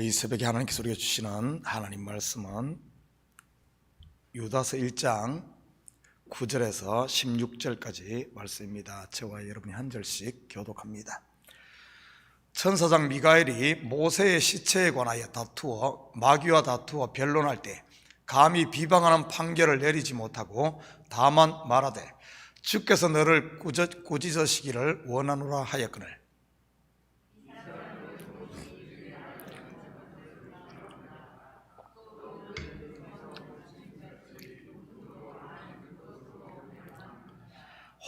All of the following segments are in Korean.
이 새벽에 하나님께서 우리에게 주시는 하나님 말씀은 유다서 1장 9절에서 16절까지 말씀입니다. 저와 여러분이 한 절씩 교독합니다. 천사장 미가엘이 모세의 시체에 관하여 마귀와 다투어 변론할 때 감히 비방하는 판결을 내리지 못하고 다만 말하되 주께서 너를 꾸짖으시기를 원하노라 하였거늘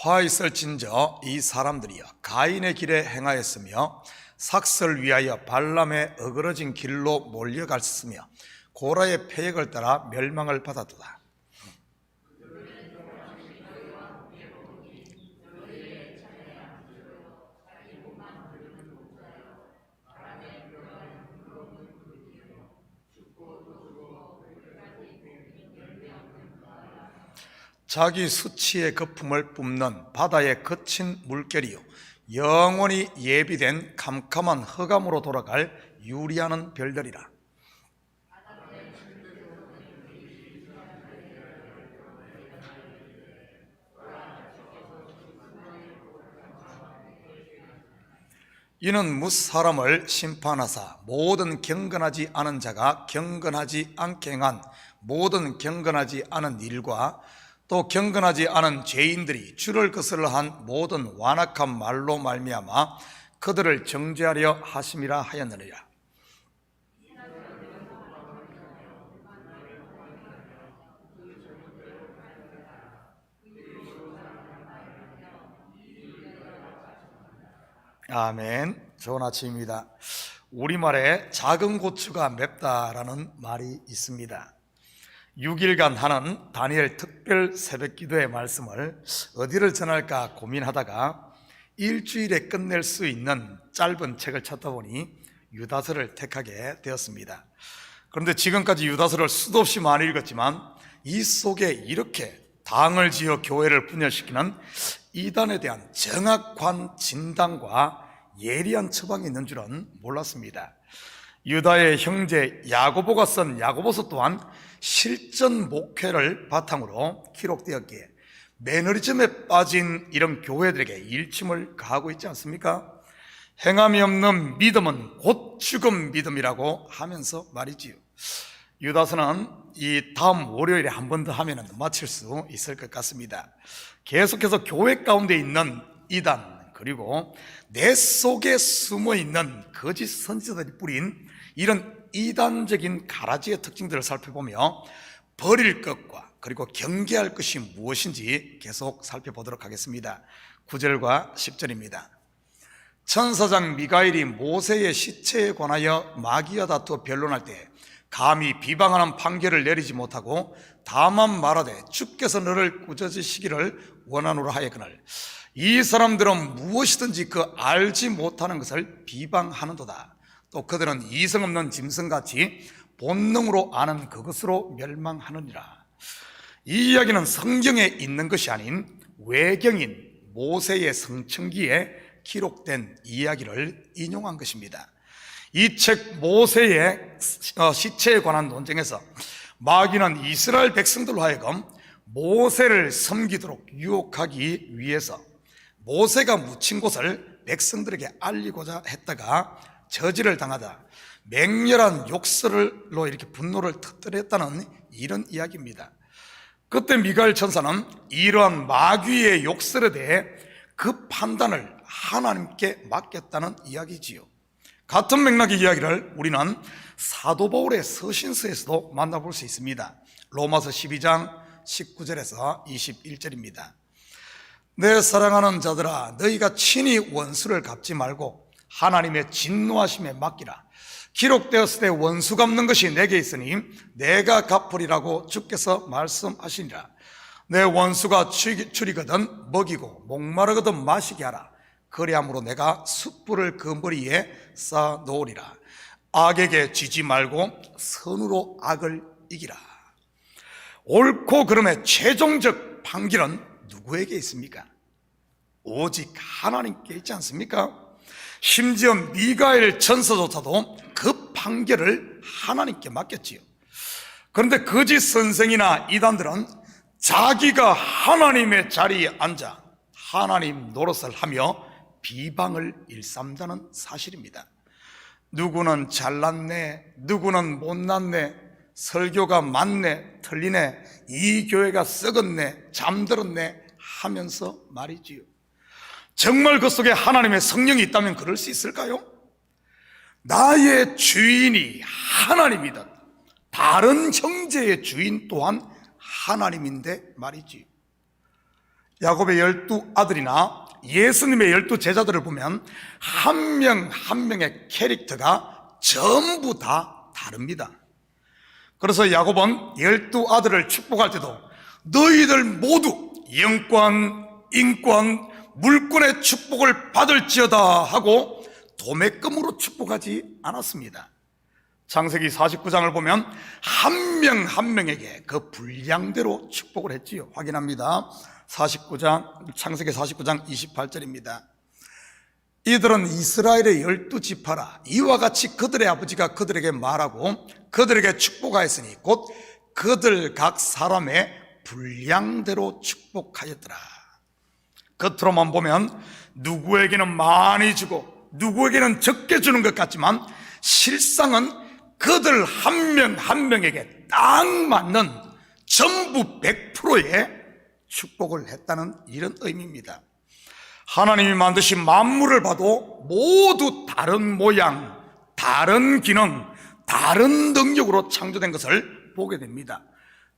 화 있을진저 이 사람들이여 가인의 길에 행하였으며 삭설 위하여 발람의 어그러진 길로 몰려갔으며 고라의 패역을 따라 멸망을 받았도다. 자기 수치의 거품을 뿜는 바다의 거친 물결이요 영원히 예비된 캄캄한 흑암으로 돌아갈 유리하는 별들이라. 이는 무사람을 심판하사 모든 경건하지 않은 자가 경건하지 않게 행한 모든 경건하지 않은 일과 또 경건하지 않은 죄인들이 주를 거스르 한 모든 완악한 말로 말미암아 그들을 정죄하려 하심이라 하였느니라. 아멘. 좋은 아침입니다. 우리말에 작은 고추가 맵다라는 말이 있습니다. 6일간 하는 다니엘 특별 새벽기도의 말씀을 어디를 전할까 고민하다가 일주일에 끝낼 수 있는 짧은 책을 찾다 보니 유다서를 택하게 되었습니다. 그런데 지금까지 유다서를 수도 없이 많이 읽었지만 이 속에 이렇게 당을 지어 교회를 분열시키는 이단에 대한 정확한 진단과 예리한 처방이 있는 줄은 몰랐습니다. 유다의 형제 야고보가 쓴 야고보서 또한 실전 목회를 바탕으로 기록되었기에 매너리즘에 빠진 이런 교회들에게 일침을 가하고 있지 않습니까? 행함이 없는 믿음은 곧 죽은 믿음이라고 하면서 말이지요. 유다서는 이 다음 월요일에 한 번 더 하면 마칠 수 있을 것 같습니다. 계속해서 교회 가운데 있는 이단 그리고 내 속에 숨어있는 거짓 선지자들이 뿌린 이런 이단적인 가라지의 특징들을 살펴보며 버릴 것과 그리고 경계할 것이 무엇인지 계속 살펴보도록 하겠습니다. 9절과 10절입니다. 천사장 미가엘이 모세의 시체에 관하여 마귀와 다투어 변론할 때 감히 비방하는 판결을 내리지 못하고 다만 말하되 주께서 너를 꾸짖으시기를 원하노라 하였거늘 이 사람들은 무엇이든지 그 알지 못하는 것을 비방하는도다. 또 그들은 이성 없는 짐승같이 본능으로 아는 그것으로 멸망하느니라. 이 이야기는 성경에 있는 것이 아닌 외경인 모세의 성층기에 기록된 이야기를 인용한 것입니다. 이 책 모세의 시체에 관한 논쟁에서 마귀는 이스라엘 백성들로 하여금 모세를 섬기도록 유혹하기 위해서 모세가 묻힌 곳을 백성들에게 알리고자 했다가 저지를 당하다 맹렬한 욕설로 이렇게 분노를 터뜨렸다는 이런 이야기입니다. 그때 미가엘 천사는 이러한 마귀의 욕설에 대해 그 판단을 하나님께 맡겼다는 이야기지요. 같은 맥락의 이야기를 우리는 사도 바울의 서신서에서도 만나볼 수 있습니다. 로마서 12장 19절에서 21절입니다. 내 사랑하는 자들아 너희가 친히 원수를 갚지 말고 하나님의 진노하심에 맡기라. 기록되었을 때 원수 갚는 것이 내게 있으니 내가 갚으리라고 주께서 말씀하시니라. 내 원수가 줄이거든 먹이고 목마르거든 마시게 하라. 그리함으로 내가 숯불을 그 머리에 쌓아 놓으리라. 악에게 지지 말고 선으로 악을 이기라. 옳고 그름의 최종적 판결은 누구에게 있습니까? 오직 하나님께 있지 않습니까? 심지어 미가엘 천사조차도 그 판결을 하나님께 맡겼지요. 그런데 거짓 선생이나 이단들은 자기가 하나님의 자리에 앉아 하나님 노릇을 하며 비방을 일삼다는 사실입니다. 누구는 잘났네, 누구는 못났네, 설교가 맞네, 틀리네, 이 교회가 썩었네, 잠들었네 하면서 말이지요. 정말 그 속에 하나님의 성령이 있다면 그럴 수 있을까요? 나의 주인이 하나님이다, 다른 형제의 주인 또한 하나님인데 말이지. 야곱의 12아들이나 예수님의 12제자들을 보면 한 명 한 명의 캐릭터가 전부 다 다릅니다. 그래서 야곱은 12아들을 축복할 때도 너희들 모두 영권, 인권, 물권의 축복을 받을지어다 하고 도매금으로 축복하지 않았습니다. 창세기 49장을 보면 한 명 한 명에게 그 분량대로 축복을 했지요. 확인합니다. 창세기 49장 28절입니다. 이들은 이스라엘의 12지파라. 이와 같이 그들의 아버지가 그들에게 말하고 그들에게 축복하였으니 곧 그들 각 사람의 분량대로 축복하였더라. 겉으로만 보면 누구에게는 많이 주고 누구에게는 적게 주는 것 같지만 실상은 그들 한 명 한 명에게 딱 맞는 전부 100%의 축복을 했다는 이런 의미입니다. 하나님이 만드신 만물을 봐도 모두 다른 모양, 다른 기능, 다른 능력으로 창조된 것을 보게 됩니다.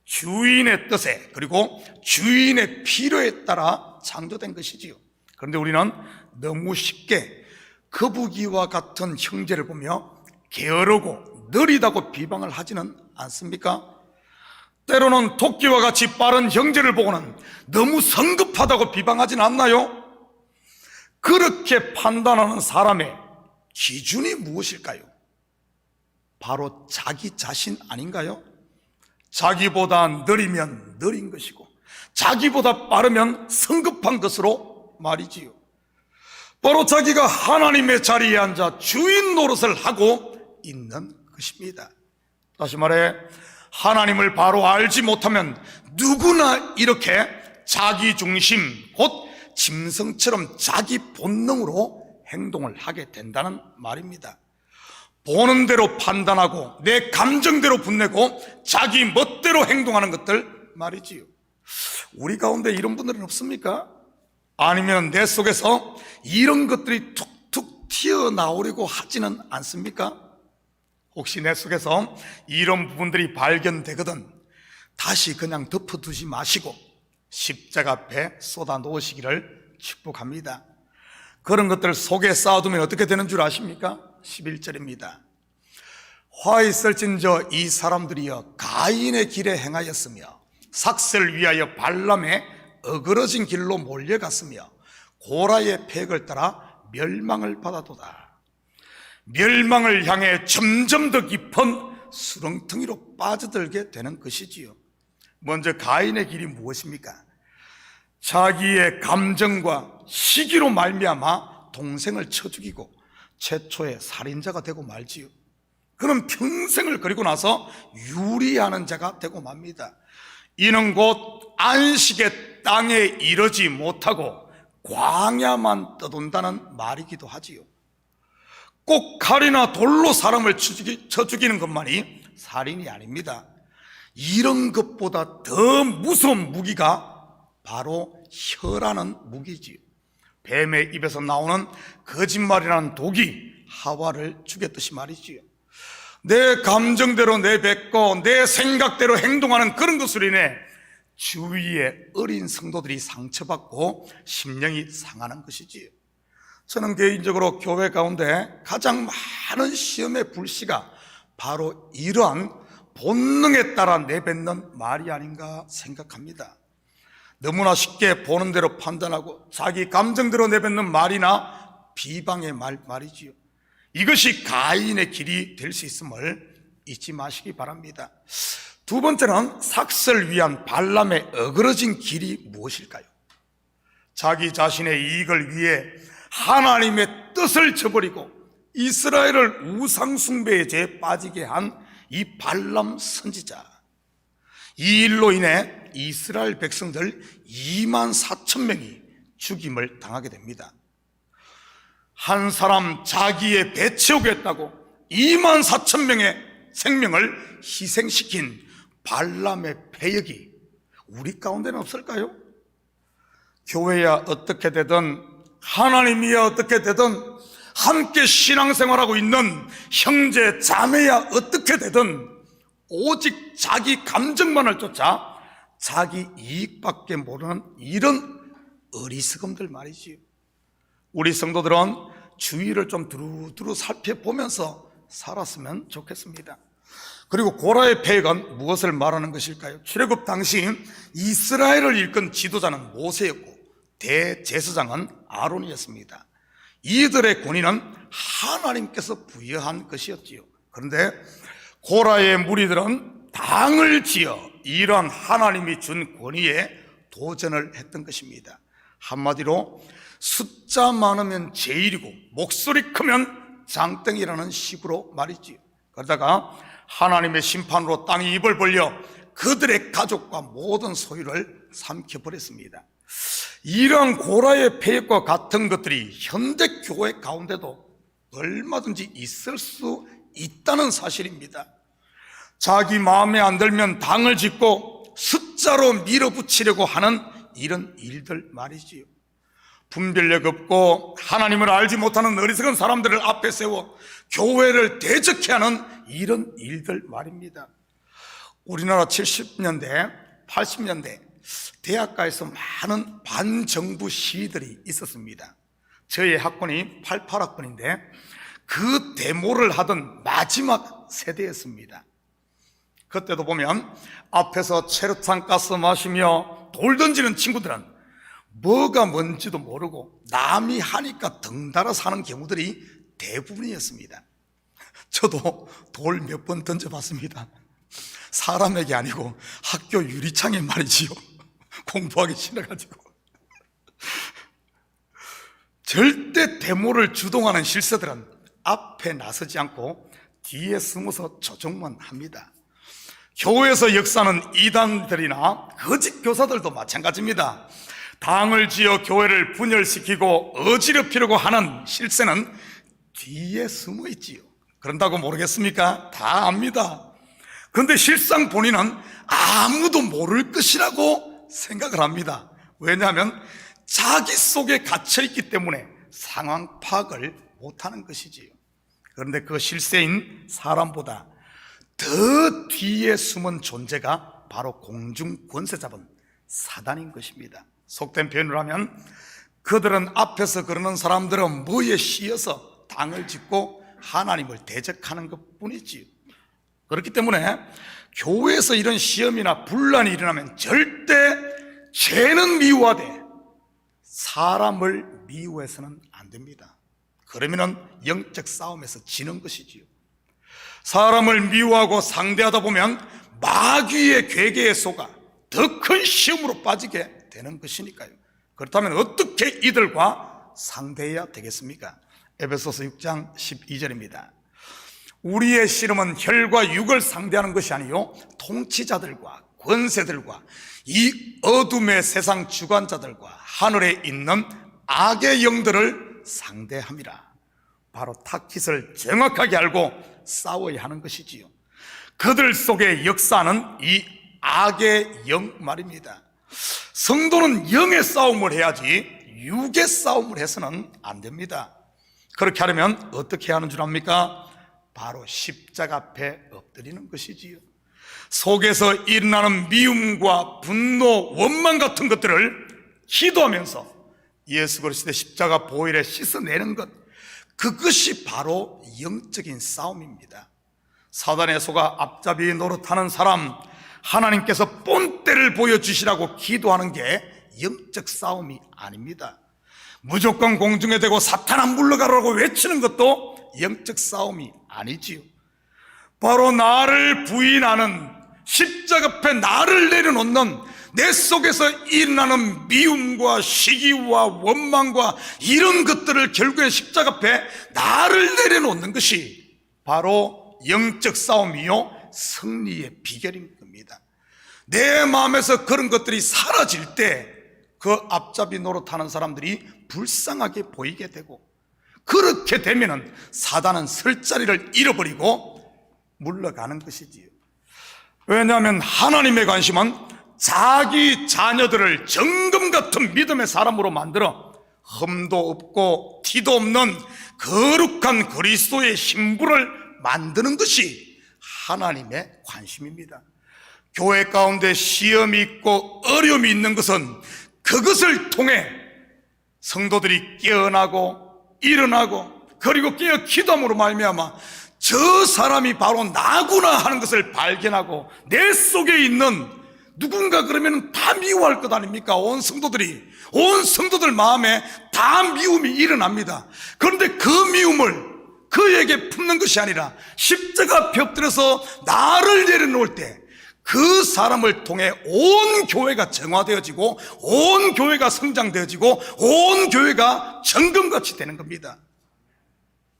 주인의 뜻에 그리고 주인의 필요에 따라 창조된 것이지요. 그런데 우리는 너무 쉽게 거북이와 같은 형제를 보며 게으르고 느리다고 비방을 하지는 않습니까? 때로는 토끼와 같이 빠른 형제를 보고는 너무 성급하다고 비방하지는 않나요? 그렇게 판단하는 사람의 기준이 무엇일까요? 바로 자기 자신 아닌가요? 자기보다 느리면 느린 것이고 자기보다 빠르면 성급한 것으로 말이지요. 바로 자기가 하나님의 자리에 앉아 주인 노릇을 하고 있는 것입니다. 다시 말해 하나님을 바로 알지 못하면 누구나 이렇게 자기 중심, 곧 짐승처럼 자기 본능으로 행동을 하게 된다는 말입니다. 보는 대로 판단하고 내 감정대로 분내고 자기 멋대로 행동하는 것들 말이지요. 우리 가운데 이런 분들은 없습니까? 아니면 내 속에서 이런 것들이 툭툭 튀어나오려고 하지는 않습니까? 혹시 내 속에서 이런 부분들이 발견되거든 다시 그냥 덮어두지 마시고 십자가 앞에 쏟아 놓으시기를 축복합니다. 그런 것들 속에 쌓아두면 어떻게 되는 줄 아십니까? 11절입니다. 화 있을진저 이 사람들이여 가인의 길에 행하였으며 삭슬 위하여 발람의 어그러진 길로 몰려갔으며 고라의 팩을 따라 멸망을 받아도다. 멸망을 향해 점점 더 깊은 수렁텅이로 빠져들게 되는 것이지요. 먼저 가인의 길이 무엇입니까? 자기의 감정과 시기로 말미암아 동생을 쳐 죽이고 최초의 살인자가 되고 말지요. 그는 평생을 그리고 나서 유리하는 자가 되고 맙니다. 이는 곧 안식의 땅에 이르지 못하고 광야만 떠돈다는 말이기도 하지요. 꼭 칼이나 돌로 사람을 쳐 죽이는 것만이 살인이 아닙니다. 이런 것보다 더 무서운 무기가 바로 혀라는 무기지요. 뱀의 입에서 나오는 거짓말이라는 독이 하와를 죽였듯이 말이지요. 내 감정대로 내뱉고 내 생각대로 행동하는 그런 것으로 인해 주위의 어린 성도들이 상처받고 심령이 상하는 것이지요. 저는 개인적으로 교회 가운데 가장 많은 시험의 불씨가 바로 이러한 본능에 따라 내뱉는 말이 아닌가 생각합니다. 너무나 쉽게 보는 대로 판단하고 자기 감정대로 내뱉는 말이나 비방의 말이지요. 이것이 가인의 길이 될 수 있음을 잊지 마시기 바랍니다. 두 번째는 삭슬 위한 발람의 어그러진 길이 무엇일까요? 자기 자신의 이익을 위해 하나님의 뜻을 저버리고 이스라엘을 우상숭배의 죄에 빠지게 한 이 발람 선지자, 이 일로 인해 이스라엘 백성들 2만 4천 명이 죽임을 당하게 됩니다. 한 사람 자기의 배 채우겠다고 2만 4천 명의 생명을 희생시킨 발람의 패역이 우리 가운데는 없을까요? 교회야 어떻게 되든, 하나님이야 어떻게 되든, 함께 신앙생활하고 있는 형제 자매야 어떻게 되든 오직 자기 감정만을 쫓아 자기 이익밖에 모르는 이런 어리석음들 말이지요. 우리 성도들은 주위를 좀 두루두루 살펴보면서 살았으면 좋겠습니다. 그리고 고라의 패역은 무엇을 말하는 것일까요? 출애굽 당시 이스라엘을 이끈 지도자는 모세였고 대제사장은 아론이었습니다. 이들의 권위는 하나님께서 부여한 것이었지요. 그런데 고라의 무리들은 당을 지어 이러한 하나님이 준 권위에 도전을 했던 것입니다. 한마디로 숫자 많으면 제일이고 목소리 크면 장땡이라는 식으로 말이지요. 그러다가 하나님의 심판으로 땅이 입을 벌려 그들의 가족과 모든 소유를 삼켜버렸습니다. 이러한 고라의 패역과 같은 것들이 현대 교회 가운데도 얼마든지 있을 수 있다는 사실입니다. 자기 마음에 안 들면 당을 짓고 숫자로 밀어붙이려고 하는 이런 일들 말이지요. 분별력 없고 하나님을 알지 못하는 어리석은 사람들을 앞에 세워 교회를 대적해 하는 이런 일들 말입니다. 우리나라 70년대, 80년대 대학가에서 많은 반정부 시위들이 있었습니다. 저희 학번이 88학번인데 그 데모를 하던 마지막 세대였습니다. 그때도 보면 앞에서 체류탄 가스 마시며 돌 던지는 친구들은 뭐가 뭔지도 모르고 남이 하니까 덩달아 사는 경우들이 대부분이었습니다. 저도 돌 몇 번 던져봤습니다. 사람에게 아니고 학교 유리창에 말이지요. 공부하기 싫어가지고. 절대 데모를 주동하는 실세들은 앞에 나서지 않고 뒤에 숨어서 조종만 합니다. 교회에서 역사하는 이단들이나 거짓 교사들도 마찬가지입니다. 당을 지어 교회를 분열시키고 어지럽히려고 하는 실세는 뒤에 숨어 있지요. 그런다고 모르겠습니까? 다 압니다. 그런데 실상 본인은 아무도 모를 것이라고 생각을 합니다. 왜냐하면 자기 속에 갇혀있기 때문에 상황 파악을 못하는 것이지요. 그런데 그 실세인 사람보다 더 뒤에 숨은 존재가 바로 공중 권세 잡은 사단인 것입니다. 속된 표현을 하면 그들은 앞에서 그러는 사람들은 뭐에 씌어서 당을 짓고 하나님을 대적하는 것뿐이지요. 그렇기 때문에 교회에서 이런 시험이나 분란이 일어나면 절대 죄는 미워하되 사람을 미워해서는 안 됩니다. 그러면 영적 싸움에서 지는 것이지요. 사람을 미워하고 상대하다 보면 마귀의 괴계에 속아 더 큰 시험으로 빠지게 되는 것이니까요. 그렇다면 어떻게 이들과 상대해야 되겠습니까? 에베소서 6장 12절입니다. 우리의 씨름은 혈과 육을 상대하는 것이 아니요 통치자들과 권세들과 이 어둠의 세상 주관자들과 하늘에 있는 악의 영들을 상대함이라. 바로 타깃을 정확하게 알고 싸워야 하는 것이지요. 그들 속에 역사하는 이 악의 영 말입니다. 성도는 영의 싸움을 해야지 육의 싸움을 해서는 안 됩니다. 그렇게 하려면 어떻게 하는 줄 압니까? 바로 십자가 앞에 엎드리는 것이지요. 속에서 일어나는 미움과 분노, 원망 같은 것들을 기도하면서 예수 그리스도의 십자가 보혈에 씻어내는 것, 그것이 바로 영적인 싸움입니다. 사단의 속아 앞잡이 노릇하는 사람, 하나님께서 본때를 보여주시라고 기도하는 게 영적 싸움이 아닙니다. 무조건 공중에 대고 사탄아 물러가라고 외치는 것도 영적 싸움이 아니지요. 바로 나를 부인하는 십자가 앞에 나를 내려놓는 내 속에서 일어나는 미움과 시기와 원망과 이런 것들을 결국엔 십자가 앞에 나를 내려놓는 것이 바로 영적 싸움이요 승리의 비결인 겁니다. 내 마음에서 그런 것들이 사라질 때 그 앞잡이 노릇하는 사람들이 불쌍하게 보이게 되고, 그렇게 되면은 사단은 설 자리를 잃어버리고 물러가는 것이지요. 왜냐하면 하나님의 관심은 자기 자녀들을 정금 같은 믿음의 사람으로 만들어 흠도 없고 티도 없는 거룩한 그리스도의 신부를 만드는 것이 하나님의 관심입니다. 교회 가운데 시험이 있고 어려움이 있는 것은 그것을 통해 성도들이 깨어나고 일어나고, 그리고 깨어 기도함으로 말미암아 저 사람이 바로 나구나 하는 것을 발견하고 내 속에 있는 누군가 그러면 다 미워할 것 아닙니까? 온 성도들 마음에 다 미움이 일어납니다. 그런데 그 미움을 그에게 품는 것이 아니라 십자가 앞에 엎드려서 나를 내려놓을 때 그 사람을 통해 온 교회가 정화되어지고 온 교회가 성장되어지고 온 교회가 정금같이 되는 겁니다.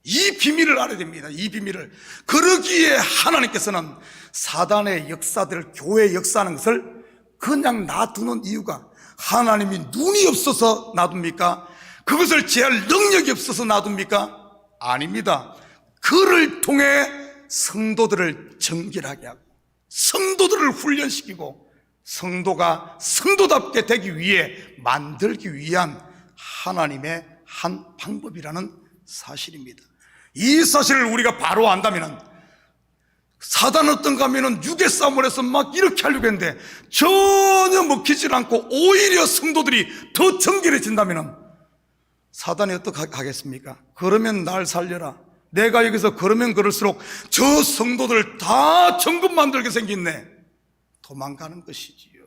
이 비밀을 알아야 됩니다. 이 비밀을. 그러기에 하나님께서는 사단의 역사들을, 교회에 역사하는 것을 그냥 놔두는 이유가, 하나님이 눈이 없어서 놔둡니까? 그것을 제할 능력이 없어서 놔둡니까? 아닙니다. 그를 통해 성도들을 정결하게 하고 성도들을 훈련시키고 성도가 성도답게 되기 위해 만들기 위한 하나님의 한 방법이라는 사실입니다. 이 사실을 우리가 바로 안다면 사단은 어떤가 하면 육의 싸움을 해서 막 이렇게 하려고 했는데 전혀 먹히질 않고 오히려 성도들이 더 정결해진다면 사단이 어떻게 하겠습니까? 그러면 날 살려라. 내가 여기서 그러면 그럴수록 저 성도들 다 정금 만들게 생겼네. 도망가는 것이지요.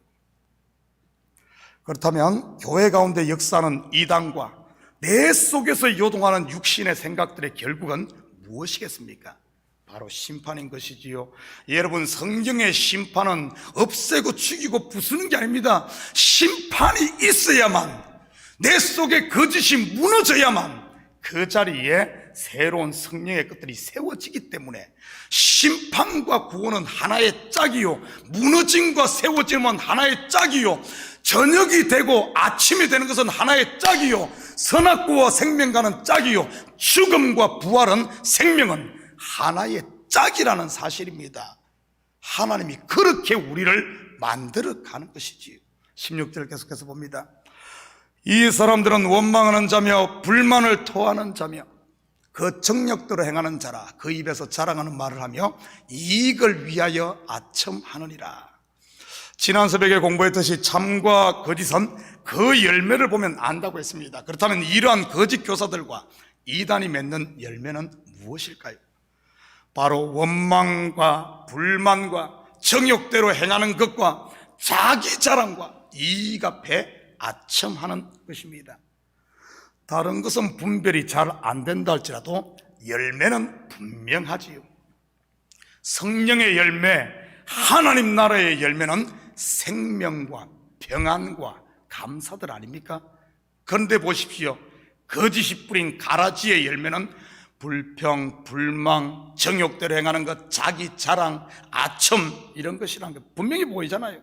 그렇다면 교회 가운데 역사하는 이단과 내 속에서 요동하는 육신의 생각들의 결국은 무엇이겠습니까? 바로 심판인 것이지요. 여러분, 성경의 심판은 없애고 죽이고 부수는 게 아닙니다. 심판이 있어야만, 내 속에 거짓이 무너져야만 그 자리에 새로운 성령의 것들이 세워지기 때문에 심판과 구원은 하나의 짝이요, 무너짐과 세워짐은 하나의 짝이요, 저녁이 되고 아침이 되는 것은 하나의 짝이요, 선악과와 생명과는 짝이요, 죽음과 부활은, 생명은 하나의 짝이라는 사실입니다. 하나님이 그렇게 우리를 만들어 가는 것이지요. 16절 계속해서 봅니다. 이 사람들은 원망하는 자며 불만을 토하는 자며 그 정력대로 행하는 자라. 그 입에서 자랑하는 말을 하며 이익을 위하여 아첨하느니라. 지난 새벽에 공부했듯이 참과 거짓은 그 열매를 보면 안다고 했습니다. 그렇다면 이러한 거짓 교사들과 이단이 맺는 열매는 무엇일까요? 바로 원망과 불만과 정욕대로 행하는 것과 자기 자랑과 이익 앞에 아첨하는 것입니다. 다른 것은 분별이 잘 안 된다 할지라도 열매는 분명하지요. 성령의 열매, 하나님 나라의 열매는 생명과 평안과 감사들 아닙니까? 그런데 보십시오. 거짓이 뿌린 가라지의 열매는 불평, 불망, 정욕대로 행하는 것, 자기 자랑, 아첨, 이런 것이라는 게 분명히 보이잖아요.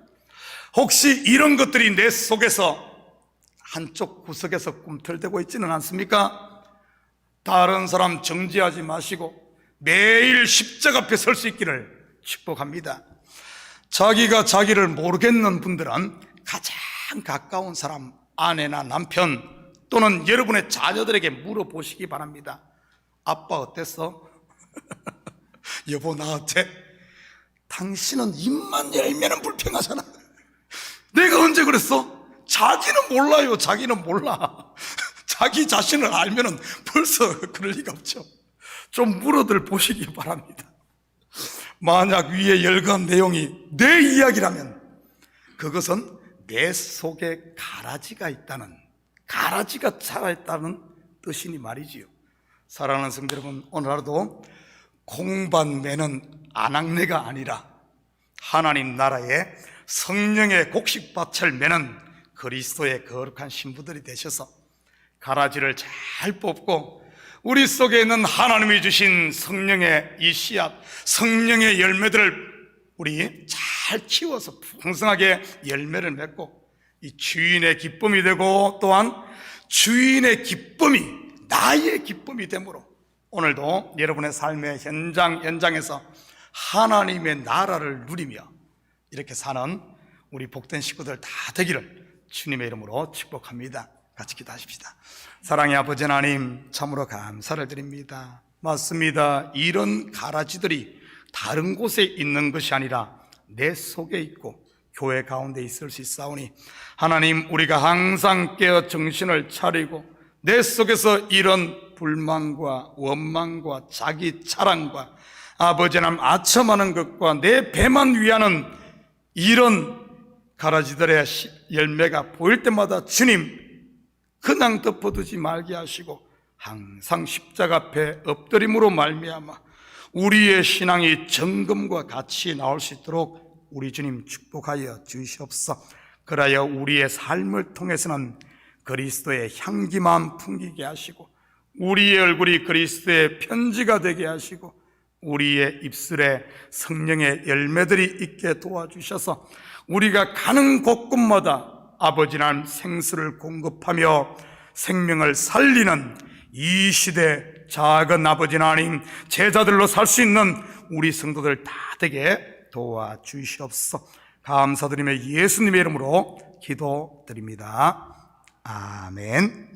혹시 이런 것들이 내 속에서 한쪽 구석에서 꿈틀대고 있지는 않습니까? 다른 사람 정죄하지 마시고 매일 십자가 앞에 설 수 있기를 축복합니다. 자기가 자기를 모르겠는 분들은 가장 가까운 사람, 아내나 남편 또는 여러분의 자녀들에게 물어보시기 바랍니다. 아빠 어땠어? 여보 나 어때? 당신은 입만 열면은 불평하잖아. 내가 언제 그랬어? 자기는 몰라요. 자기는 몰라. 자기 자신을 알면은 벌써 그럴 리가 없죠. 좀 물어들 보시기 바랍니다. 만약 위에 열거한 내용이 내 이야기라면 그것은 내 속에 가라지가 있다는, 가라지가 살아있다는 뜻이니 말이지요. 사랑하는 성도 여러분, 오늘 하루도 콩밭 매는 아낙네가 아니라 하나님 나라에 성령의 곡식밭을 매는 그리스도의 거룩한 신부들이 되셔서 가라지를 잘 뽑고 우리 속에 있는 하나님이 주신 성령의 이 씨앗, 성령의 열매들을 우리 잘 키워서 풍성하게 열매를 맺고 이 주인의 기쁨이 되고 또한 주인의 기쁨이 나의 기쁨이 되므로 오늘도 여러분의 삶의 현장에서 하나님의 나라를 누리며 이렇게 사는 우리 복된 식구들 다 되기를 주님의 이름으로 축복합니다. 같이 기도하십시다. 사랑의 아버지 하나님, 참으로 감사를 드립니다. 맞습니다. 이런 가라지들이 다른 곳에 있는 것이 아니라 내 속에 있고 교회 가운데 있을 수 있사오니 하나님, 우리가 항상 깨어 정신을 차리고 내 속에서 이런 불만과 원망과 자기 자랑과 아버지 하나님 아첨하는 것과 내 배만 위하는 이런 가라지들의 열매가 보일 때마다 주님 그냥 덮어두지 말게 하시고 항상 십자가 앞에 엎드림으로 말미암아 우리의 신앙이 정금과 같이 나올 수 있도록 우리 주님 축복하여 주시옵소서. 그라여 우리의 삶을 통해서는 그리스도의 향기만 풍기게 하시고 우리의 얼굴이 그리스도의 편지가 되게 하시고 우리의 입술에 성령의 열매들이 있게 도와주셔서 우리가 가는 곳곳마다 아버지 하나님 생수를 공급하며 생명을 살리는 이 시대 작은 아버지 하나님 제자들로 살 수 있는 우리 성도들 다 되게 도와주시옵소서. 감사드리며 예수님의 이름으로 기도드립니다. 아멘.